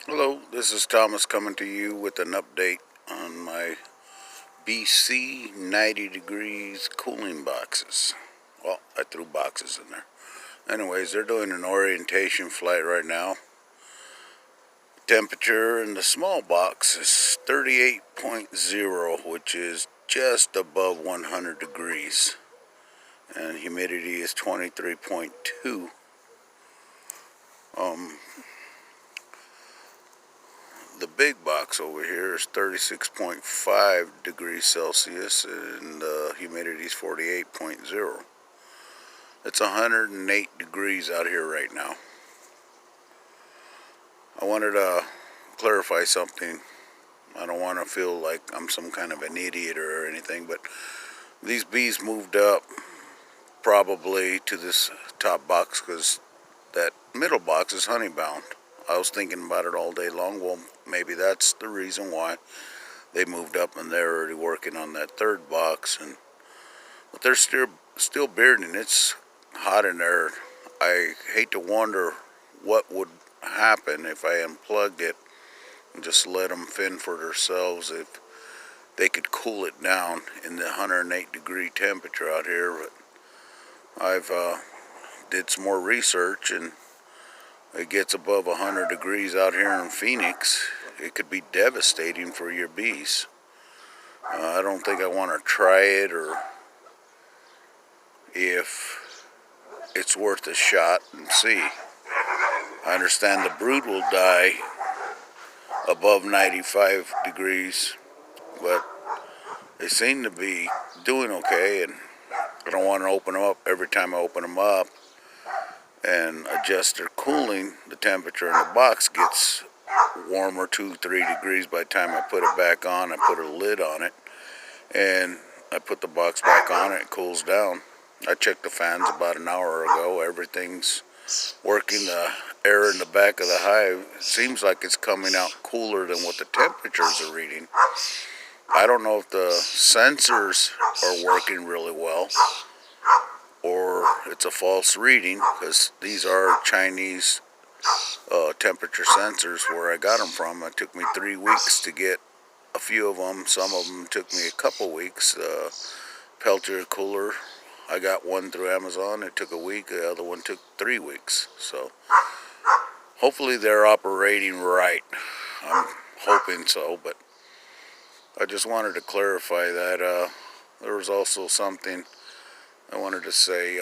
Hello, this is Thomas coming to you with an update on my BC 90 degrees cooling boxes. Well, I threw boxes in there. Anyways, they're doing an orientation flight right now. Temperature in the small box is 38.0, which is just above 100 degrees. And humidity is 23.2. The big box over here is 36.5 degrees Celsius and the humidity is 48.0. It's 108 degrees out here right now. I wanted to clarify something. I don't want to feel like I'm some kind of an idiot or anything, but these bees moved up probably to this top box because that middle box is honey bound. I was thinking about it all day long. Well, maybe that's the reason why they moved up and they're already working on that third box. But they're still bearding. It's hot in there. I hate to wonder what would happen if I unplugged it and just let them fend for themselves, if they could cool it down in the 108 degree temperature out here. But I've did some more research, and it gets above 100 degrees out here in Phoenix, it could be devastating for your bees. I don't think I want to try it, or if it's worth a shot and see. I understand the brood will die above 95 degrees, but they seem to be doing okay, and I don't want to open them up. Every time I open them up and adjust their cooling, the temperature in the box gets warmer 2-3 degrees. By the time I put it back on, I put a lid on it and I put the box back on, it cools down. I checked the fans about an hour ago. Everything's working. The air in the back of the hive seems like it's coming out cooler than what the temperatures are reading. I don't know if the sensors are working really well or it's a false reading, because these are Chinese temperature sensors where I got them from. It took me 3 weeks to get a few of them. Some of them took me a couple weeks. Peltier cooler, I got one through Amazon. It took a week. The other one took 3 weeks. So hopefully they're operating right. I'm hoping so, but I just wanted to clarify that. There was also something I wanted to say.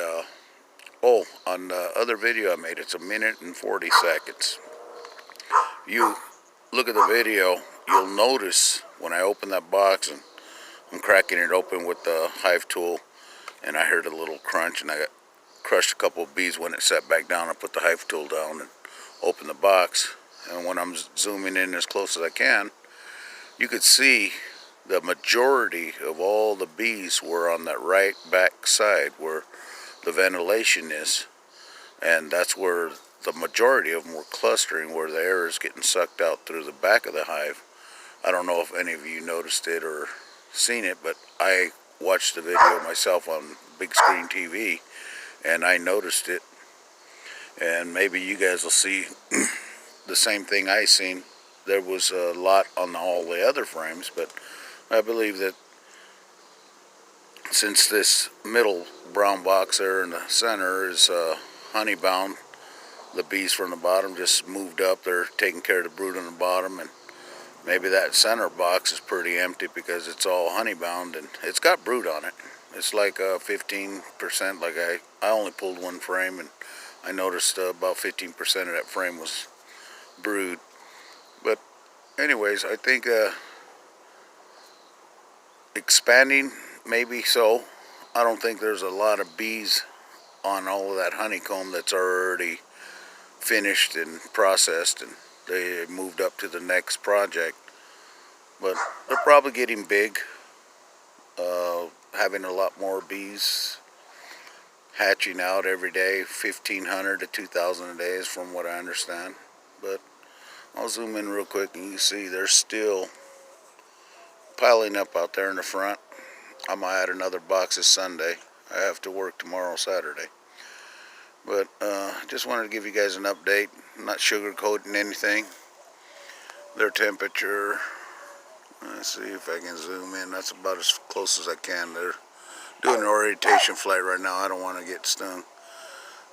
On the other video I made, it's 1 minute and 40 seconds. You look at the video, you'll notice when I open that box and I'm cracking it open with the hive tool, and I heard a little crunch, and I got crushed a couple of bees. When it sat back down, I put the hive tool down and opened the box. And when I'm zooming in as close as I can, you could see the majority of all the bees were on that right back side where the ventilation is. And that's where the majority of them were clustering, where the air is getting sucked out through the back of the hive. I don't know if any of you noticed it or seen it, but I watched the video myself on big screen TV, and I noticed it. And maybe you guys will see the same thing I seen. There was a lot on all the other frames, but I believe that since this middle brown box there in the center is honey bound, the bees from the bottom just moved up. They're taking care of the brood on the bottom, and maybe that center box is pretty empty because it's all honey bound and it's got brood on it. It's like 15%. Like I only pulled one frame, and I noticed about 15% of that frame was brood. But anyways, I think expanding, maybe so. I don't think there's a lot of bees on all of that honeycomb that's already finished and processed, and they moved up to the next project. But they're probably getting big, having a lot more bees hatching out every day. 1,500 to 2,000 a day is from what I understand. But I'll zoom in real quick and you can see they're still piling up out there in the front. I might add another box this Sunday. I have to work tomorrow, Saturday. But just wanted to give you guys an update. I'm not sugarcoating anything. their temperature. Let's see if I can zoom in. That's about as close as I can. They're doing an orientation flight right now. I don't want to get stung.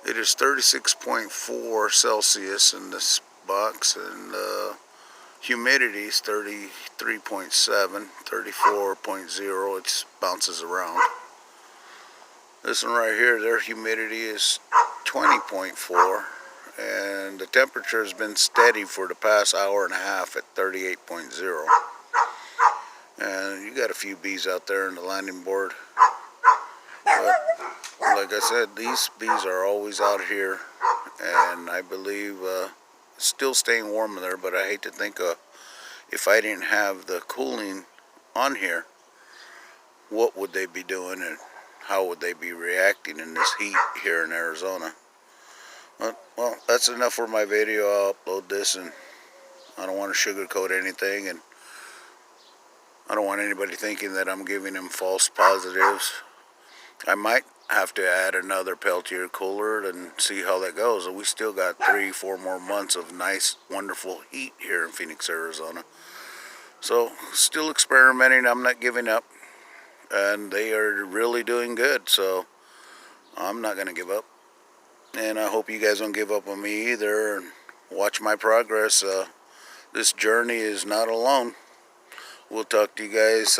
It is 36.4 Celsius in this box, and humidity is 33.7, 34.0. It bounces around. This one right here, their humidity is 20.4, and the temperature has been steady for the past hour and a half at 38.0. And you got a few bees out there in the landing board. But like I said, these bees are always out here, and I believe still staying warm in there. But I hate to think if I didn't have the cooling on here, what would they be doing and how would they be reacting in this heat here in Arizona? Well, that's enough for my video. I'll upload this, and I don't want to sugarcoat anything, and I don't want anybody thinking that I'm giving them false positives. I might have to add another Peltier cooler and see how that goes. We still got 3-4 more months of nice, wonderful heat here in Phoenix, Arizona. So, still experimenting. I'm not giving up. And they are really doing good. So, I'm not going to give up. And I hope you guys don't give up on me either. And watch my progress. This journey is not alone. We'll talk to you guys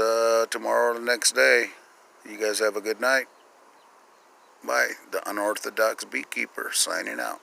tomorrow or the next day. You guys have a good night. Bye. The Unorthodox Beekeeper signing out.